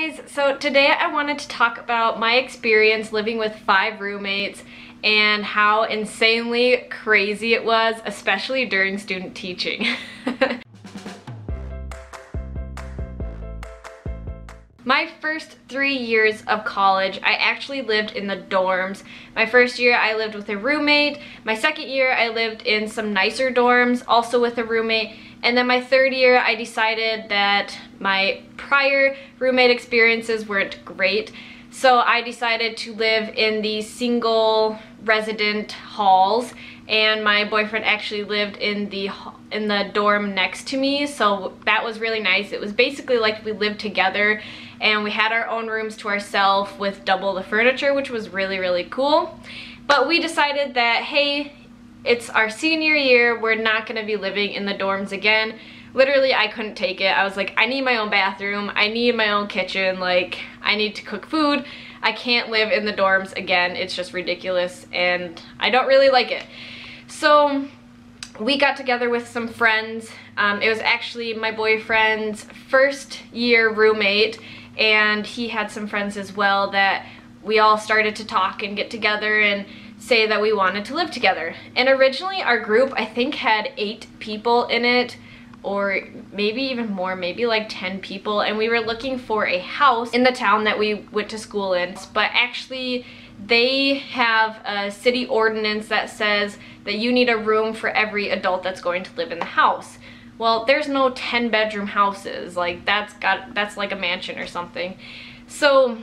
guys! So today I wanted to talk about my experience living with 5 roommates and how insanely crazy it was, especially during student teaching. My first 3 years of college, I actually lived in the dorms. My first year I lived with a roommate. My second year I lived in some nicer dorms, also with a roommate. And then my third year I decided that my prior roommate experiences weren't great. So I decided to live in the single resident halls, and my boyfriend actually lived in the dorm next to me, so that was really nice. It was basically like we lived together and we had our own rooms to ourselves with double the furniture, which was really cool. But we decided that, hey, it's our senior year, we're not gonna be living in the dorms again. Literally, I couldn't take it. I was like, I need my own bathroom, I need my own kitchen, like, I need to cook food. I can't live in the dorms again. It's just ridiculous and I don't really like it. So we got together with some friends. It was actually my boyfriend's first year roommate, and he had some friends as well that we all started to talk and get together and say that we wanted to live together. And originally our group, I think, had 8 people in it, or maybe even more, maybe like 10 people, and we were looking for a house in the town that we went to school in. But actually they have a city ordinance that says that you need a room for every adult that's going to live in the house. Well, there's no 10-bedroom houses, like that's like a mansion or something. So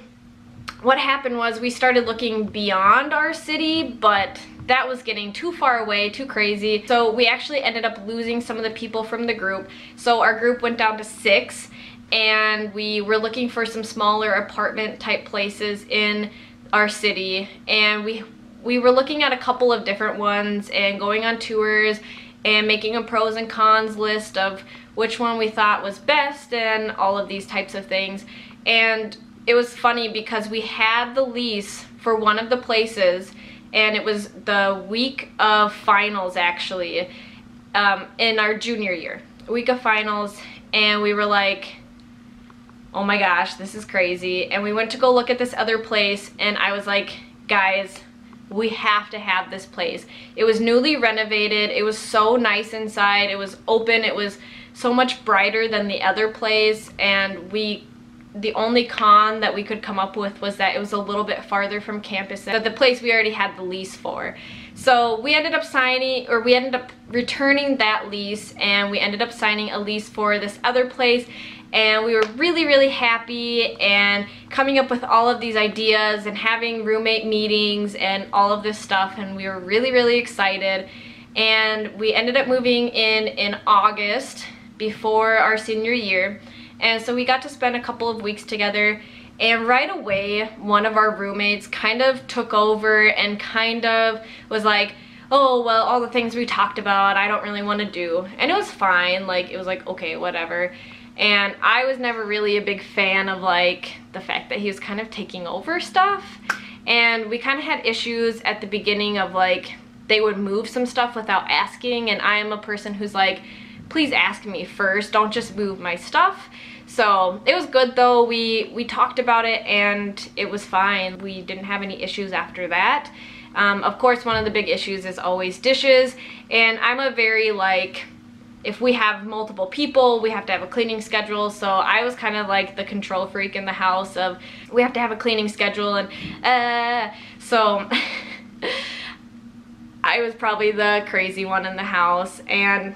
what happened was we started looking beyond our city, but that was getting too far away, too crazy. So we actually ended up losing some of the people from the group. So our group went down to 6, and we were looking for some smaller apartment type places in our city. And we were looking at a couple of different ones and going on tours and making a pros and cons list of which one we thought was best and all of these types of things. And it was funny because we had the lease for one of the places, and it was the week of finals, actually, in our junior year, week of finals, and we were like, oh my gosh, this is crazy. And we went to go look at this other place, and I was like, guys, we have to have this place. It was newly renovated, it was so nice inside, it was open, it was so much brighter than the other place, and the only con that we could come up with was that it was a little bit farther from campus than the place we already had the lease for. So we ended up returning that lease, and we ended up signing a lease for this other place, and we were really happy and coming up with all of these ideas and having roommate meetings and all of this stuff, and we were really excited. And we ended up moving in August before our senior year. And so we got to spend a couple of weeks together, and right away one of our roommates kind of took over and kind of was like, oh, well, all the things we talked about I don't really want to do. And it was fine, like, it was like, okay, whatever. And I was never really a big fan of like the fact that he was kind of taking over stuff, and we kind of had issues at the beginning of like they would move some stuff without asking, and I am a person who's like, please ask me first, don't just move my stuff. So it was good though. We talked about it and it was fine. We didn't have any issues after that. Of course, one of the big issues is always dishes, and I'm a very like, if we have multiple people, we have to have a cleaning schedule. So I was kind of like the control freak in the house of, we have to have a cleaning schedule, and so I was probably the crazy one in the house. And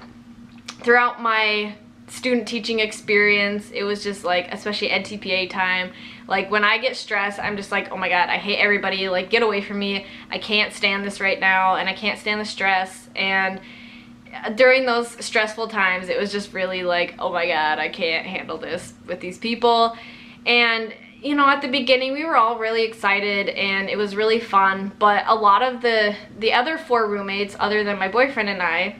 throughout my student teaching experience, it was just like, especially NTPA time, like when I get stressed, I'm just like, oh my god, I hate everybody, like get away from me, I can't stand this right now, and I can't stand the stress. And during those stressful times, it was just really like, oh my god, I can't handle this with these people. And you know, at the beginning we were all really excited and it was really fun, but a lot of the other 4 roommates other than my boyfriend and I,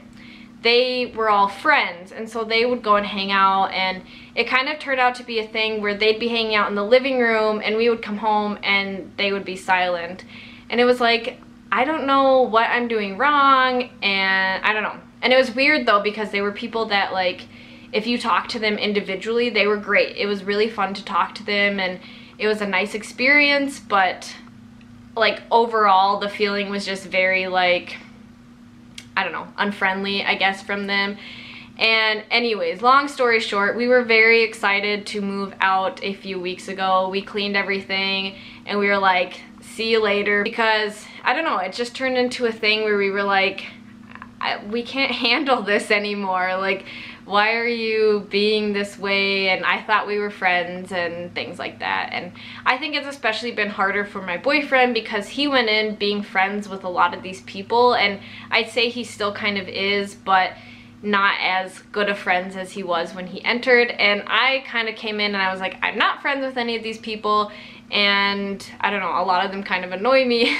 they were all friends, and so they would go and hang out, and it kind of turned out to be a thing where they'd be hanging out in the living room and we would come home and they would be silent. And it was like, I don't know what I'm doing wrong, and I don't know. And it was weird though, because they were people that like, if you talk to them individually, they were great. It was really fun to talk to them, and it was a nice experience, but like overall the feeling was just very like, I don't know, unfriendly, I guess, from them. And anyways, long story short, we were very excited to move out a few weeks ago. We cleaned everything and we were like, see you later, because I don't know, it just turned into a thing where we were like, we can't handle this anymore. Like, why are you being this way? And I thought we were friends and things like that. And I think it's especially been harder for my boyfriend because he went in being friends with a lot of these people, and I'd say he still kind of is, but not as good of friends as he was when he entered. And I kind of came in and I was like, I'm not friends with any of these people, and I don't know, a lot of them kind of annoy me.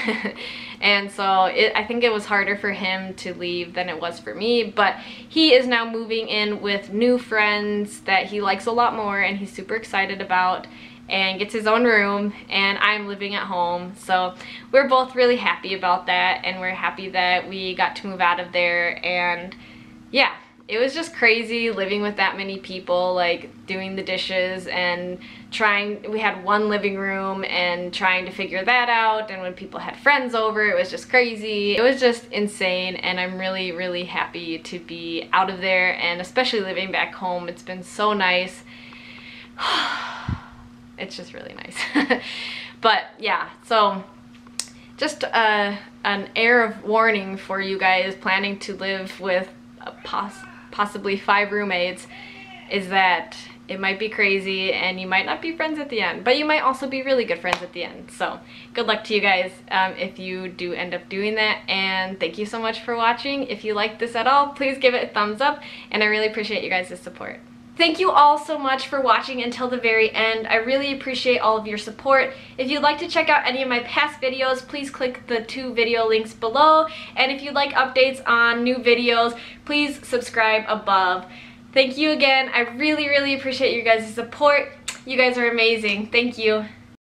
And so I think it was harder for him to leave than it was for me, but he is now moving in with new friends that he likes a lot more and he's super excited about, and gets his own room, and I'm living at home. So we're both really happy about that, and we're happy that we got to move out of there. And yeah, it was just crazy living with that many people, like doing the dishes and we had one living room and trying to figure that out, and when people had friends over, it was just crazy. It was just insane, and I'm really, really happy to be out of there, and especially living back home. It's been so nice. It's just really nice. But yeah, so just an air of warning for you guys planning to live with possibly 5 roommates is that it might be crazy and you might not be friends at the end, but you might also be really good friends at the end. So good luck to you guys if you do end up doing that, and thank you so much for watching. If you liked this at all, please give it a thumbs up, and I really appreciate you guys' support. Thank you all so much for watching until the very end. I really appreciate all of your support. If you'd like to check out any of my past videos, please click the 2 video links below. And if you'd like updates on new videos, please subscribe above. Thank you again. I really, really appreciate your guys' support. You guys are amazing. Thank you.